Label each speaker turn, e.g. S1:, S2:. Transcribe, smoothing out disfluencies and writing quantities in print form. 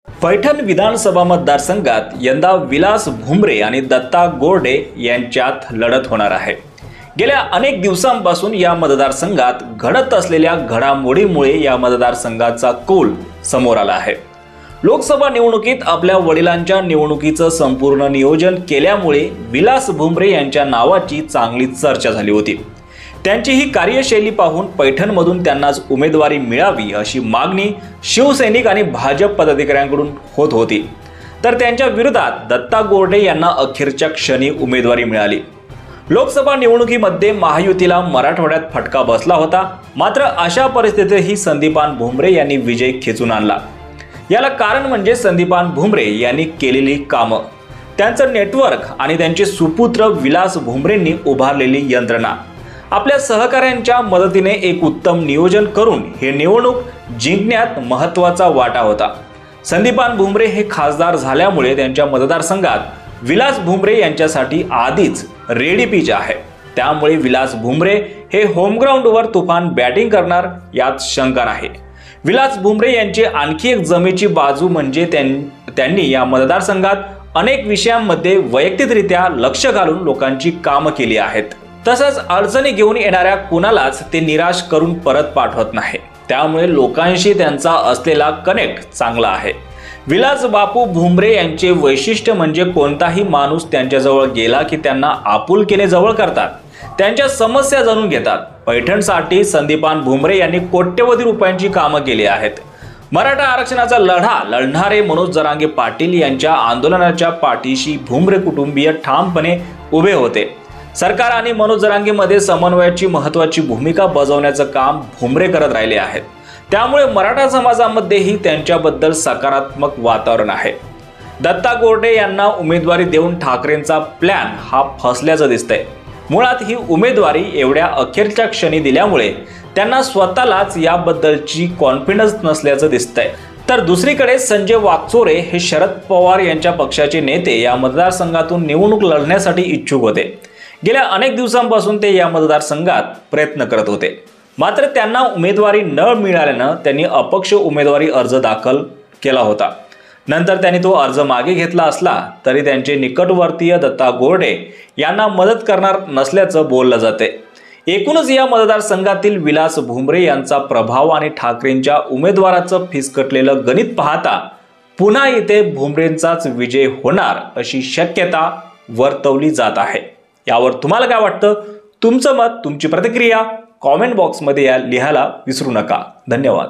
S1: पैठण विधानसभा मतदारसंघात यंदा विलास भुमरे आणि दत्ता गोरडे यांच्यात लढत होणार आहे। गेल्या अनेक दिवसांपासून या मतदारसंघात घडत असलेल्या घडामोडीमुळे या मतदारसंघाचा कौल समोर आला आहे। लोकसभा निवडणुकीत आपल्या वडिलांच्या निवडणुकीचं संपूर्ण नियोजन केल्यामुळे विलास भुमरे यांच्या नावाची चांगली चर्चा झाली होती। त्यांची ही कार्यशैली पाहून पैठणमधून त्यांनाच उमेदवारी मिळावी अशी मागणी शिवसैनिक आणि भाजप पदाधिकाऱ्यांकडून होत होती। तर त्यांच्या विरोधात दत्ता गोरडे यांना अखेरच्या क्षणी उमेदवारी मिळाली। लोकसभा निवडणुकीमध्ये महायुतीला मराठवाड्यात फटका बसला होता, मात्र अशा परिस्थितीतही संदीपान भुमरे यांनी विजय खेचून आणला। याला कारण म्हणजे संदीपान भुमरे यांनी केलेली कामं, त्यांचं नेटवर्क आणि त्यांचे सुपुत्र विलास भुमरेंनी उभारलेली यंत्रणा। आपल्या सहकाऱ्यांच्या मदतीने एक उत्तम नियोजन करून हे निवडणूक जिंकण्यात महत्त्वाचा वाटा होता। संदीपान भुमरे हे खासदार झाल्यामुळे त्यांच्या मतदारसंघात विलास भुमरे यांच्यासाठी आधीच रेडी पिच आहे। त्यामुळे विलास भुमरे हे होमग्राऊंडवर तुफान बॅटिंग करणार यात शंका नाही। विलास भुमरे यांची आणखी एक जमेची बाजू म्हणजे त्यांनी या मतदारसंघात अनेक विषयांमध्ये वैयक्तिकरित्या लक्ष घालून लोकांची कामं केली आहेत। तसंच अडचणी घेऊन येणाऱ्या कुणालाच ते निराश करून परत पाठवत नाही। त्यामुळे लोकांशी त्यांचा असलेला कनेक्ट चांगला आहे। विलास बापू भुमरे यांचे वैशिष्ट्य म्हणजे कोणताही माणूस त्यांच्याजवळ गेला की त्यांना आपुलकीने जवळ करतात, त्यांच्या समस्या जाणून घेतात। पैठणसाठी संदीपान भुमरे यांनी कोट्यवधी रुपयांची कामं केली आहेत। मराठा आरक्षणाचा लढा लढणारे मनोज जरांगे पाटील यांच्या आंदोलनाच्या पाठीशी भुमरे कुटुंबीय ठामपणे उभे होते। सरकार आणि मनोज जरांगेमध्ये समन्वयाची महत्त्वाची भूमिका बजावण्याचं काम भुमरे करत राहिले आहेत। त्यामुळे मराठा समाजामध्येही त्यांच्याबद्दल सकारात्मक वातावरण आहे। दत्ता गोरडे यांना उमेदवारी देऊन ठाकरेंचा प्लॅन हा फसल्याचं दिसतंय। मुळात ही उमेदवारी एवढ्या अखेरच्या क्षणी दिल्यामुळे त्यांना स्वतःलाच याबद्दलची कॉन्फिडन्स नसल्याचं दिसतंय। तर दुसरीकडे संजय वाकचोरे हे शरद पवार यांच्या पक्षाचे नेते या मतदारसंघातून निवडणूक लढण्यासाठी इच्छुक होते। गेल्या अनेक दिवसांपासून ते या मतदारसंघात प्रयत्न करत होते, मात्र त्यांना उमेदवारी न मिळाल्यानं त्यांनी अपक्ष उमेदवारी अर्ज दाखल केला होता। नंतर त्यांनी तो अर्ज मागे घेतला असला तरी त्यांचे निकटवर्तीय दत्ता गोरडे यांना मदत करणार नसल्याचं बोललं जाते। एकूणच या मतदारसंघातील विलास भुमरे यांचा प्रभाव आणि ठाकरेंच्या उमेदवाराचं फिसकटलेलं गणित पाहता पुन्हा इथे भुमरेंचाच विजय होणार अशी शक्यता वर्तवली जात आहे। यावर तुम्हाला काय वाटतं? तुमचं मत, तुमची प्रतिक्रिया कॉमेंट बॉक्समध्ये लिहायला विसरू नका। धन्यवाद।